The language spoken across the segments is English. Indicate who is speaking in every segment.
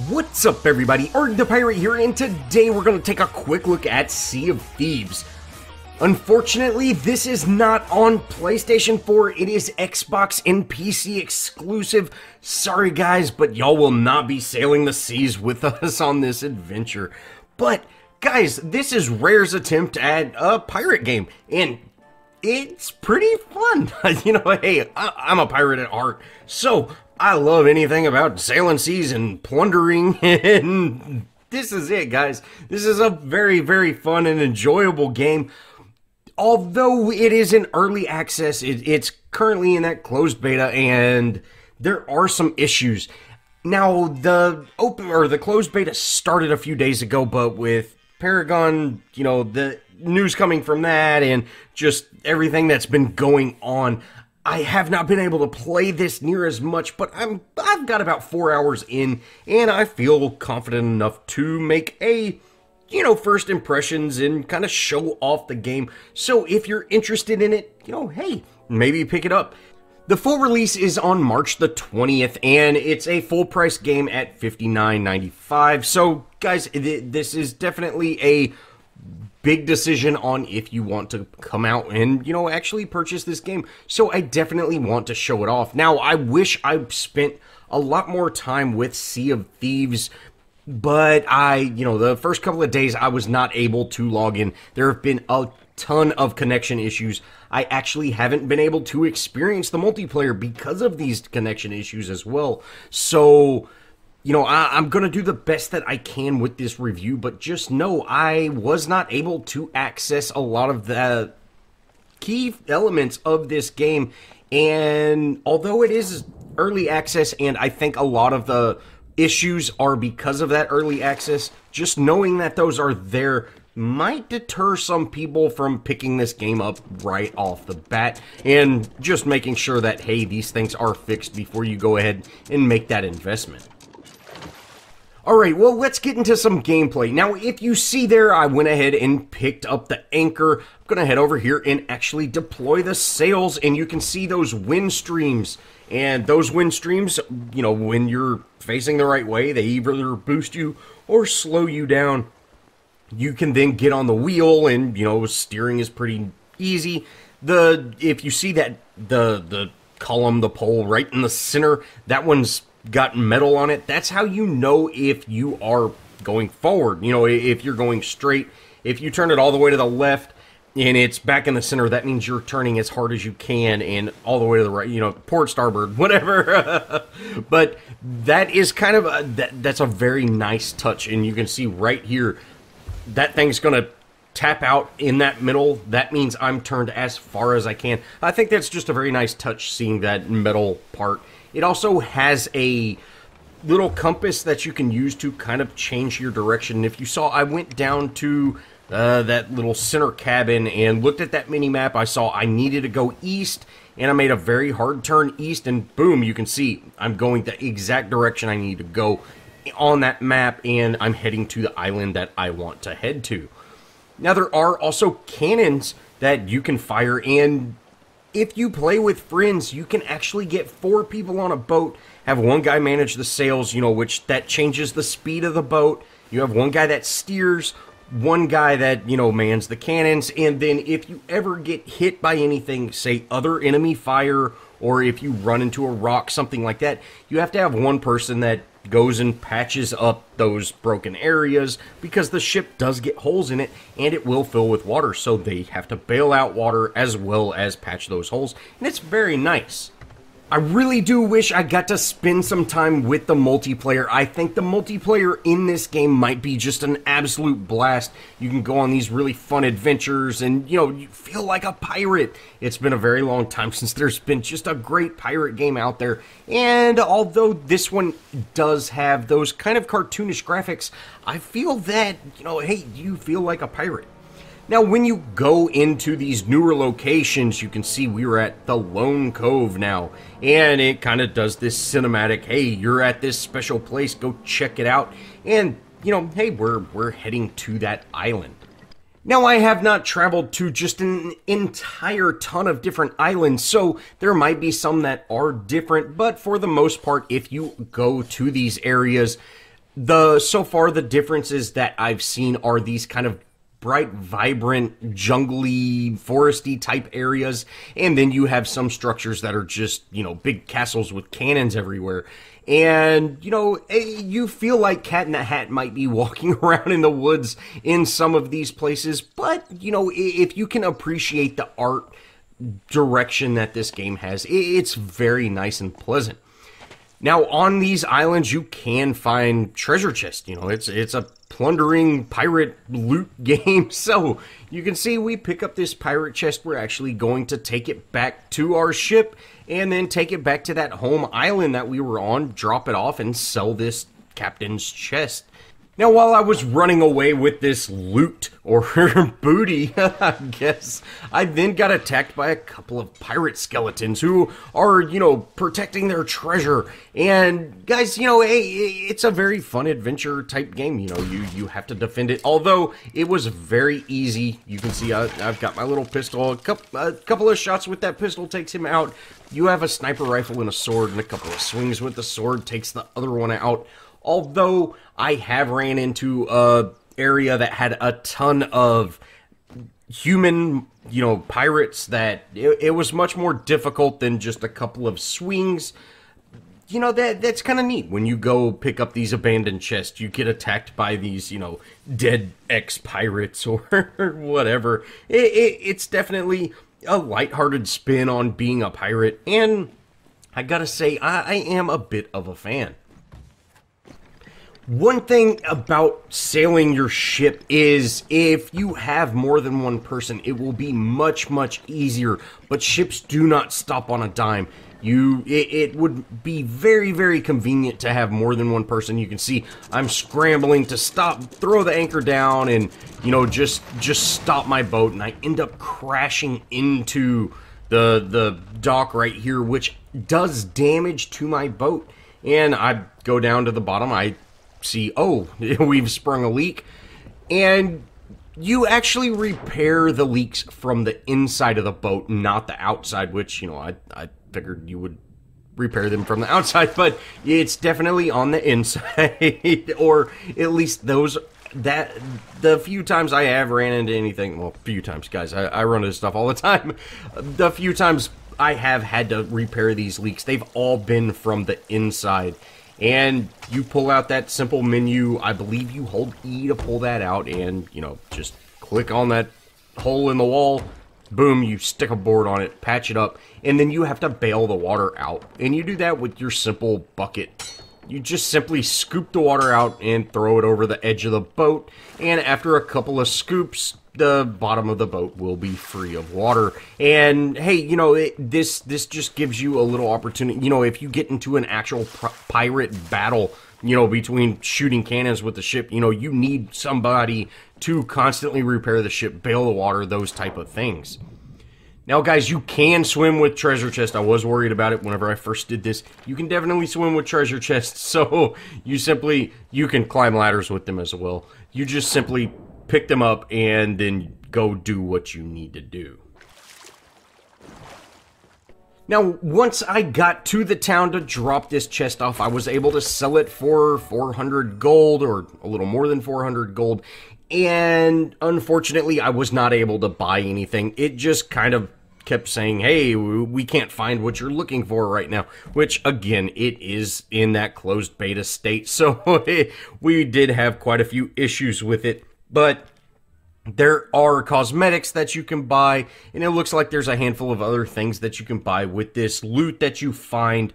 Speaker 1: What's up, everybody? Arrg the Pirate here, and today we're going to take a quick look at Sea of Thieves. Unfortunately, this is not on PlayStation 4, it is Xbox and PC exclusive. Sorry guys, but y'all will not be sailing the seas with us on this adventure. But, guys, this is Rare's attempt at a pirate game, and it's pretty fun. You know, hey, I'm a pirate at heart, so I love anything about sailing seas and plundering, and this is it, guys. This is a very, very fun and enjoyable game. Although it is in early access, it's currently in that closed beta, and there are some issues. Now, the closed beta started a few days ago, but with Paragon, you know, the news coming from that and just everything that's been going on, I have not been able to play this near as much, but I've got about 4 hours in, and I feel confident enough to make a, you know, first impressions and kind of show off the game. So if you're interested in it, you know, hey, maybe pick it up. The full release is on March the 20th, and it's a full price game at $59.95. So guys, this is definitely a big decision on if you want to come out and, you know, actually purchase this game. So I definitely want to show it off. Now, I wish I spent a lot more time with Sea of Thieves, but you know, the first couple of days I was not able to log in. There have been a ton of connection issues. I actually haven't been able to experience the multiplayer because of these connection issues as well. So, you know, I'm going to do the best that I can with this review, but just know I was not able to access a lot of the key elements of this game. And although it is early access, and I think a lot of the issues are because of that early access, just knowing that those are there might deter some people from picking this game up right off the bat, and just making sure that, hey, these things are fixed before you go ahead and make that investment. Alright, well, let's get into some gameplay. Now, if you see there, I went ahead and picked up the anchor. I'm going to head over here and actually deploy the sails, and you can see those wind streams. And those wind streams, you know, when you're facing the right way, they either boost you or slow you down. You can then get on the wheel, and, you know, steering is pretty easy. If you see that, the column, the pole right in the center, that one's got metal on it. That's how you know if you are going forward. You know, if you're going straight. If you turn it all the way to the left and it's back in the center, that means you're turning as hard as you can, and all the way to the right, you know, port, starboard, whatever. But that is kind of that's a very nice touch, and you can see right here that thing's gonna tap out in that middle. That means I'm turned as far as I can. I think that's just a very nice touch, seeing that metal part. It also has a little compass that you can use to kind of change your direction. If you saw, I went down to that little center cabin and looked at that mini map. I saw I needed to go east, and I made a very hard turn east, and boom, you can see I'm going the exact direction I need to go on that map, and I'm heading to the island that I want to head to. Now, there are also cannons that you can fire, and if you play with friends, you can actually get 4 people on a boat, have one guy manage the sails, you know, which that changes the speed of the boat. You have one guy that steers, one guy that, you know, mans the cannons, and then if you ever get hit by anything, say other enemy fire, or if you run into a rock, something like that, you have to have one person that goes and patches up those broken areas, because the ship does get holes in it and it will fill with water, so they have to bail out water as well as patch those holes, and it's very nice. I really do wish I got to spend some time with the multiplayer. I think the multiplayer in this game might be just an absolute blast. You can go on these really fun adventures and, you know, you feel like a pirate. It's been a very long time since there's been just a great pirate game out there. And although this one does have those kind of cartoonish graphics, I feel that, you know, hey, you feel like a pirate. Now, when you go into these newer locations, you can see we're at the Lone Cove now, and it kind of does this cinematic, hey, you're at this special place, go check it out, and, you know, hey, we're heading to that island. Now, I have not traveled to just an entire ton of different islands, so there might be some that are different, but for the most part, if you go to these areas, So far the differences that I've seen are these kind of bright, vibrant, jungly, foresty type areas, and then you have some structures that are just, big castles with cannons everywhere. And, you feel like Cat in the Hat might be walking around in the woods in some of these places, but, if you can appreciate the art direction that this game has, it's very nice and pleasant. Now, on these islands, you can find treasure chests. It's a plundering pirate loot game. So, you can see we pick up this pirate chest. We're actually going to take it back to our ship and then take it back to that home island that we were on, drop it off, and sell this captain's chest. Now, while I was running away with this loot, or booty, I guess, I then got attacked by a couple of pirate skeletons who are, protecting their treasure. And, guys, it's a very fun adventure type game. You have to defend it. Although, it was very easy. You can see I've got my little pistol. A couple of shots with that pistol takes him out. You have a sniper rifle and a sword, and a couple of swings with the sword takes the other one out. Although I have ran into a area that had a ton of human, pirates that it was much more difficult than just a couple of swings. That's kind of neat. When you go pick up these abandoned chests, you get attacked by these, dead ex-pirates or whatever. It's definitely a lighthearted spin on being a pirate, and I gotta say, I am a bit of a fan. One thing about sailing your ship is if you have more than one person, it will be much, much easier, but ships do not stop on a dime. It would be very, very convenient to have more than one person. You can see I'm scrambling to stop, throw the anchor down, and, just stop my boat, and I end up crashing into the dock right here, which does damage to my boat. And I go down to the bottom, I see, oh, we've sprung a leak, and you actually repair the leaks from the inside of the boat, not the outside, which, I figured you would repair them from the outside, but it's definitely on the inside, or at least the few times I have ran into anything, well, few times, guys, I run into stuff all the time, the few times I have had to repair these leaks, they've all been from the inside. And you pull out that simple menu. I believe you hold E to pull that out, and, just click on that hole in the wall. Boom, you stick a board on it, patch it up, and then you have to bail the water out. And you do that with your simple bucket. You just simply scoop the water out and throw it over the edge of the boat. And after a couple of scoops, the bottom of the boat will be free of water. And hey, this just gives you a little opportunity. If you get into an actual pirate battle, between shooting cannons with the ship, you need somebody to constantly repair the ship, bail the water, those type of things. Now, guys, you can swim with treasure chests. I was worried about it whenever I first did this. You can definitely swim with treasure chests, so you can climb ladders with them as well. You just simply pick them up and then go do what you need to do. Now, once I got to the town to drop this chest off, I was able to sell it for 400 gold, or a little more than 400 gold, and unfortunately, I was not able to buy anything. It just kind of kept saying, hey, we can't find what you're looking for right now, which, again, it is in that closed beta state, so we did have quite a few issues with it, but there are cosmetics that you can buy, and it looks like there's a handful of other things that you can buy with this loot that you find,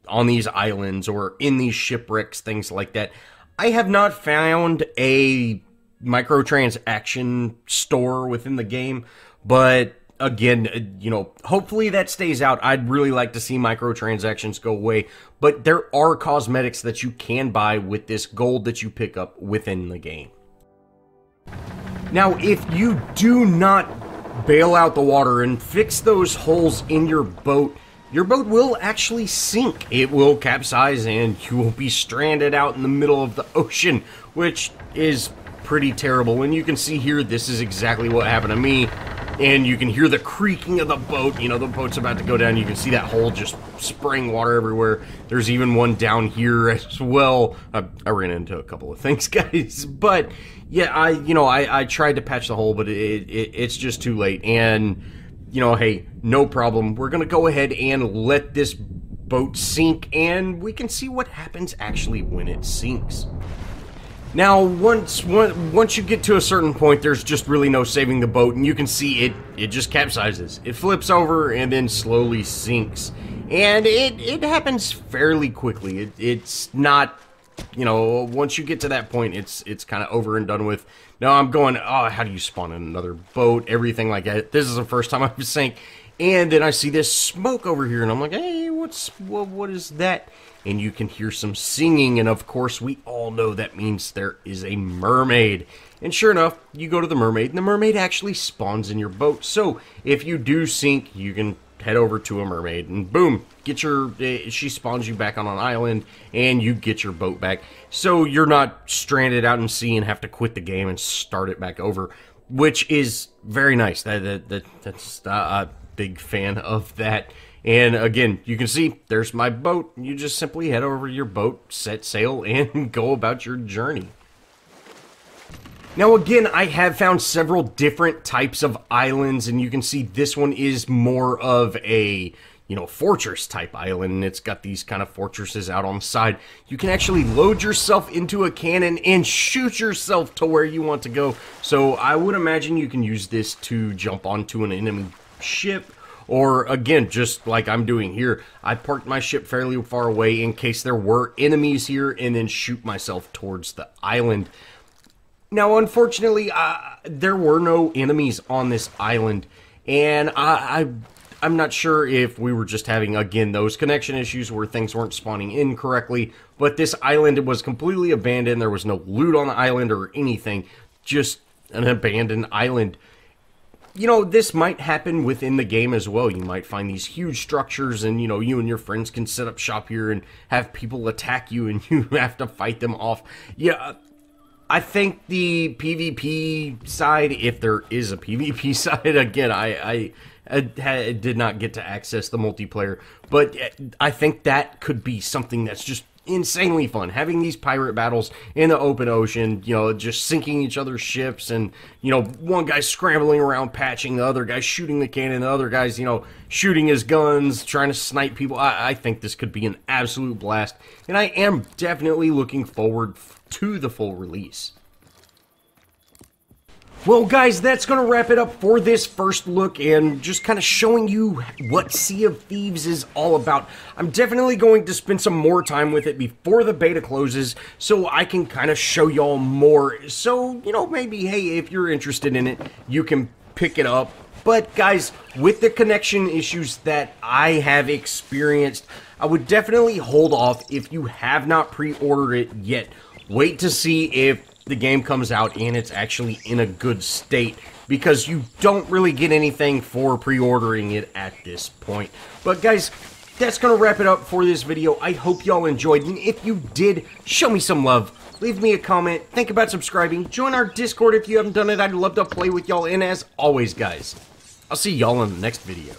Speaker 1: on these islands or in these shipwrecks, things like that. I have not found a microtransaction store within the game, but again, hopefully that stays out. I'd really like to see microtransactions go away, but there are cosmetics that you can buy with this gold that you pick up within the game. Now, if you do not bail out the water and fix those holes in your boat will actually sink. It will capsize and you will be stranded out in the middle of the ocean, which is pretty terrible. And you can see here, this is exactly what happened to me. and you can hear the creaking of the boat. You know, the boat's about to go down. You can see that hole just spraying water everywhere. There's even one down here as well. I ran into a couple of things, guys, but yeah, I tried to patch the hole, but it's just too late. And hey, no problem. We're gonna go ahead and let this boat sink, and we can see what happens actually when it sinks. Now, once you get to a certain point, there's just really no saving the boat, and you can see it just capsizes. It flips over and then slowly sinks, and it happens fairly quickly. It's not, once you get to that point, it's kind of over and done with. Now I'm going, oh, how do you spawn in another boat? Everything like that. This is the first time I've sank, and then I see this smoke over here, and I'm like, hey, what is that? And you can hear some singing, and of course we all know that means there is a mermaid. And sure enough, you go to the mermaid, and the mermaid actually spawns in your boat. So if you do sink, you can head over to a mermaid, and boom, she spawns you back on an island, and you get your boat back. So you're not stranded out in sea and have to quit the game and start it back over, which is very nice. That's a big fan of that. And again, you can see there's my boat. You just simply head over your boat, set sail, and go about your journey. Now again, I have found several different types of islands, and you can see this one is more of a, fortress type island, and it's got these kind of fortresses out on the side. You can actually load yourself into a cannon and shoot yourself to where you want to go. So I would imagine you can use this to jump onto an enemy ship, or again, just like I'm doing here, I parked my ship fairly far away in case there were enemies here, and then shoot myself towards the island. Now, unfortunately, there were no enemies on this island, and I'm not sure if we were just having, again, those connection issues where things weren't spawning in correctly, but this island was completely abandoned. There was no loot on the island or anything, just an abandoned island. This might happen within the game as well. You might find these huge structures, and, you and your friends can set up shop here and have people attack you, and you have to fight them off. Yeah, I think the PvP side, if there is a PvP side, again, I did not get to access the multiplayer, but I think that could be something that's just insanely fun. Having these pirate battles in the open ocean, just sinking each other's ships, and, one guy scrambling around patching, the other guy shooting the cannon, the other guy's, shooting his guns, trying to snipe people. I think this could be an absolute blast, and I am definitely looking forward to the full release. Well, guys, that's going to wrap it up for this first look and just kind of showing you what Sea of Thieves is all about. I'm definitely going to spend some more time with it before the beta closes so I can kind of show y'all more. So, maybe, hey, if you're interested in it, you can pick it up. But, guys, with the connection issues that I have experienced, I would definitely hold off if you have not pre-ordered it yet. Wait to see if the game comes out and it's actually in a good state, because you don't really get anything for pre-ordering it at this point. But guys, that's gonna wrap it up for this video. I hope y'all enjoyed, and if you did, show me some love. Leave me a comment, think about subscribing, join our Discord if you haven't done it. I'd love to play with y'all, and as always, guys, I'll see y'all in the next video.